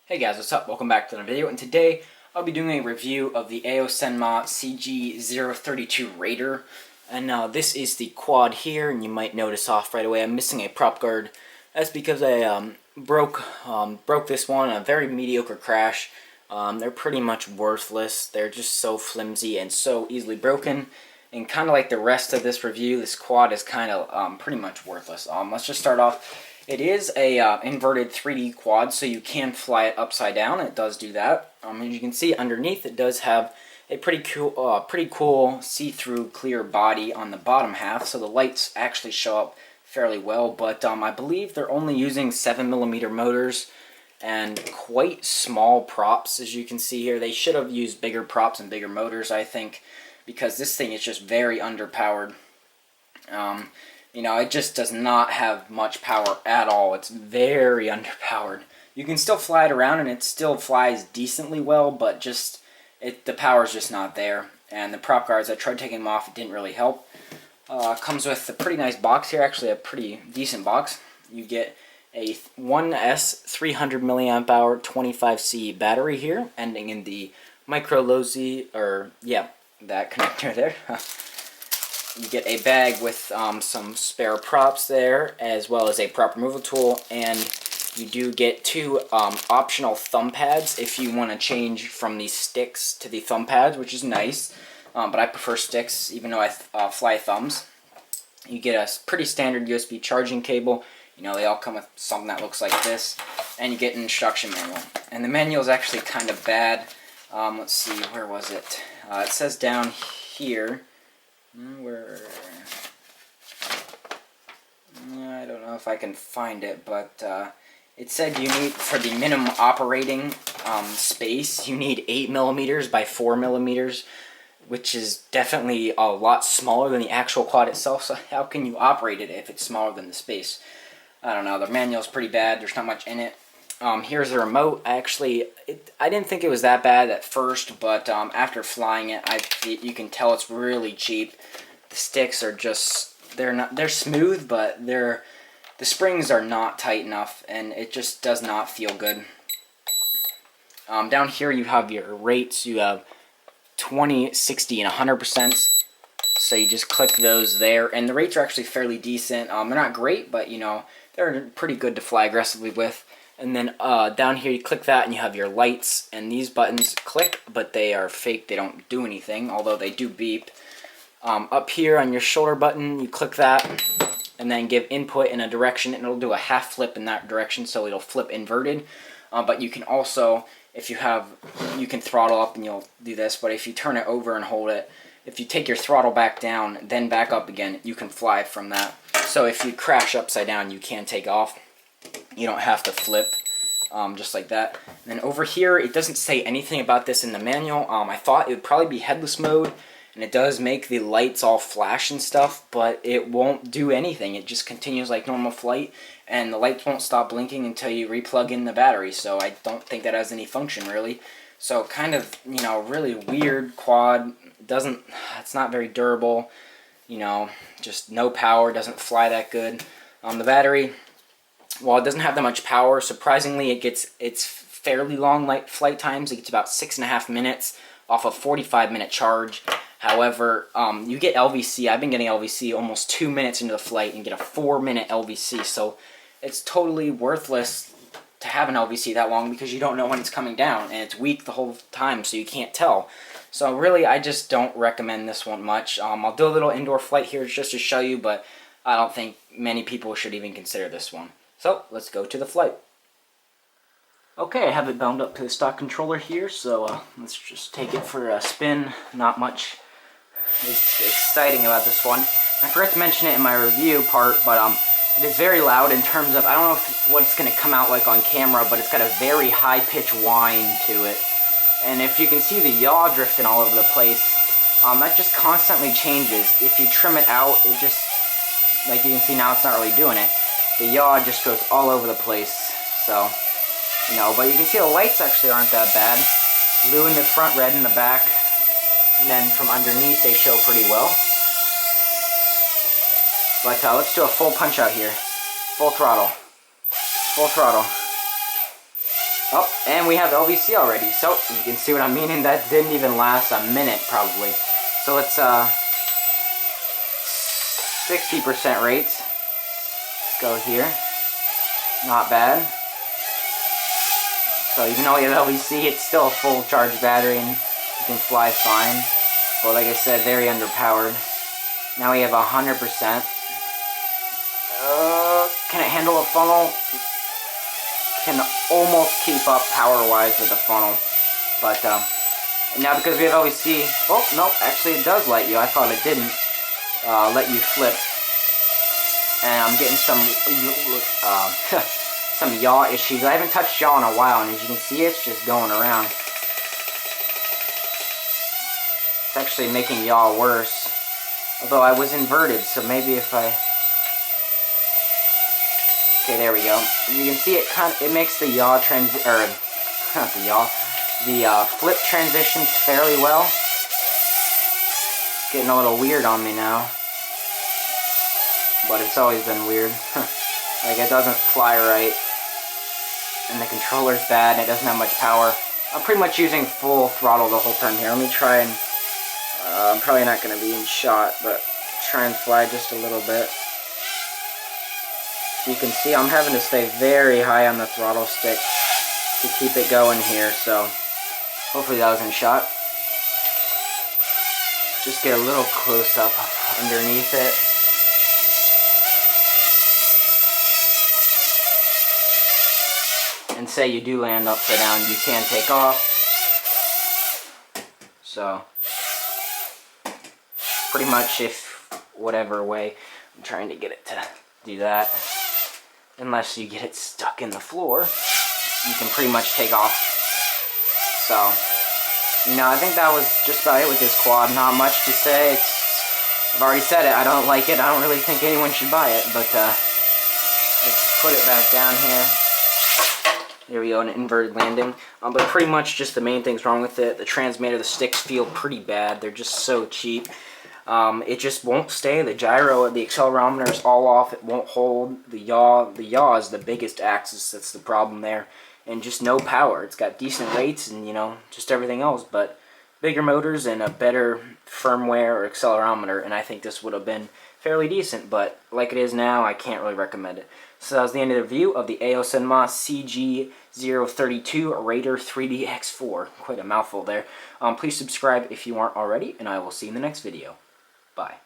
Hey guys, what's up? Welcome back to another video, and today I'll be doing a review of the Aosenma CG032 Raider. And this is the quad here, and you might notice off right away I'm missing a prop guard. That's because I broke this one in a very mediocre crash. They're pretty much worthless. They're just so flimsy and so easily broken. And kind of like the rest of this review, this quad is kind of pretty much worthless. Let's just start off. It is a inverted 3D quad, so you can fly it upside down. It does do that. As you can see underneath, it does have a pretty cool see-through clear body on the bottom half, so the lights actually show up fairly well. But I believe they're only using 7mm motors and quite small props, as you can see here. They should have used bigger props and bigger motors, I think, because this thing is just very underpowered. You know, it just does not have much power at all. It's very underpowered. You can still fly it around and it still flies decently well, but just the power's just not there. And the prop guards, I tried taking them off, it didn't really help. Comes with a pretty nice box here, actually a pretty decent box. You get a 1S 300 milliamp hour 25C battery here, ending in the micro low-Z, or yeah, that connector there. You get a bag with some spare props there, as well as a prop removal tool, and you do get two optional thumb pads if you want to change from the sticks to the thumb pads, which is nice, but I prefer sticks even though I fly thumbs. You get a pretty standard USB charging cable. You know, they all come with something that looks like this, and you get an instruction manual. And the manual is actually kind of bad. Let's see, where was it? It says down here. I don't know if I can find it, but it said you need, for the minimum operating space, you need 8mm by 4mm, which is definitely a lot smaller than the actual quad itself, so how can you operate it if it's smaller than the space? I don't know, the manual's pretty bad, there's not much in it. Here's the remote. I didn't think it was that bad at first, but after flying it, you can tell it's really cheap. The sticks are just, they're smooth, but the springs are not tight enough, and it just does not feel good. Down here you have your rates. You have 20, 60, and 100%. So you just click those there, and the rates are actually fairly decent. They're not great, but you know, they're pretty good to fly aggressively with. And then down here you click that and you have your lights, and these buttons click, but they are fake. They don't do anything, although they do beep. Up here on your shoulder button, you click that and then give input in a direction, and it'll do a half flip in that direction, so it'll flip inverted. But you can also, you can throttle up and you'll do this, but if you turn it over and hold it, if you take your throttle back down, then back up again, you can fly from that. So if you crash upside down, you can take off. You don't have to flip, just like that. And then over here, it doesn't say anything about this in the manual. I thought it would probably be headless mode, and it does make the lights all flash and stuff, but it won't do anything. It just continues like normal flight, and the lights won't stop blinking until you replug in the battery, so I don't think that has any function, really. So kind of, you know, really weird quad. It's not very durable, you know, just no power, doesn't fly that good. The battery, while it doesn't have that much power, surprisingly it's fairly long flight times. It gets about 6.5 minutes off a 45-minute charge. However, you get LVC. I've been getting LVC almost 2 minutes into the flight and get a 4-minute LVC, so it's totally worthless to have an LVC that long because you don't know when it's coming down, and it's weak the whole time, so you can't tell. So really, I just don't recommend this one much. I'll do a little indoor flight here just to show you, but I don't think many people should even consider this one. So let's go to the flight. Okay, I have it bound up to the stock controller here, so let's just take it for a spin. Not much is exciting about this one. I forgot to mention it in my review part, but it is very loud in terms of, I don't know what it's going to come out like on camera, but it's got a very high-pitched whine to it. And if you can see the yaw drifting all over the place, that just constantly changes. If you trim it out, it just, like you can see now, it's not really doing it. The yaw just goes all over the place, so, you know, but you can see the lights actually aren't that bad. Blue in the front, red in the back, and then from underneath they show pretty well. But let's do a full punch out here. Full throttle. Full throttle. Oh, and we have LVC already, so you can see what I'm meaning. That didn't even last a minute, probably. So let's, 60% rates. Go here. Not bad. So even though we have LVC, it's still a full charge battery, and you can fly fine. But like I said, very underpowered. Now we have 100%. Can it handle a funnel? Can almost keep up power-wise with the funnel. But now because we have LVC, oh no, actually it does light you. I thought it didn't let you flip. And I'm getting some some yaw issues. I haven't touched yaw in a while, and as you can see, it's just going around. It's actually making yaw worse. Although I was inverted, so maybe if I... Okay, there we go. You can see it makes the yaw not the yaw, the flip transitions fairly well. It's getting a little weird on me now. But it's always been weird. Like, it doesn't fly right. And the controller's bad, and it doesn't have much power. I'm pretty much using full throttle the whole time here. Let me try and... I'm probably not going to be in shot, but try and fly just a little bit. So you can see I'm having to stay very high on the throttle stick to keep it going here, so hopefully that was in shot. Just get a little close up underneath it. And say you do land upside down, you can take off. So, pretty much if whatever way, I'm trying to get it to do that. Unless you get it stuck in the floor, you can pretty much take off. So, you know, I think that was just about it with this quad. Not much to say. I've already said it. I don't like it. I don't really think anyone should buy it. But let's put it back down here. There we go, an inverted landing. But pretty much just the main things wrong with it. The transmitter, the sticks feel pretty bad. They're just so cheap. It just won't stay. The gyro, the accelerometer is all off. It won't hold. The yaw is the biggest axis. That's the problem there. And just no power. It's got decent rates and, you know, just everything else. But bigger motors and a better firmware or accelerometer. And I think this would have been fairly decent. But like it is now, I can't really recommend it. So that was the end of the review of the Aosenma CG032 Raider 3D X4. Quite a mouthful there. Please subscribe if you aren't already, and I will see you in the next video. Bye.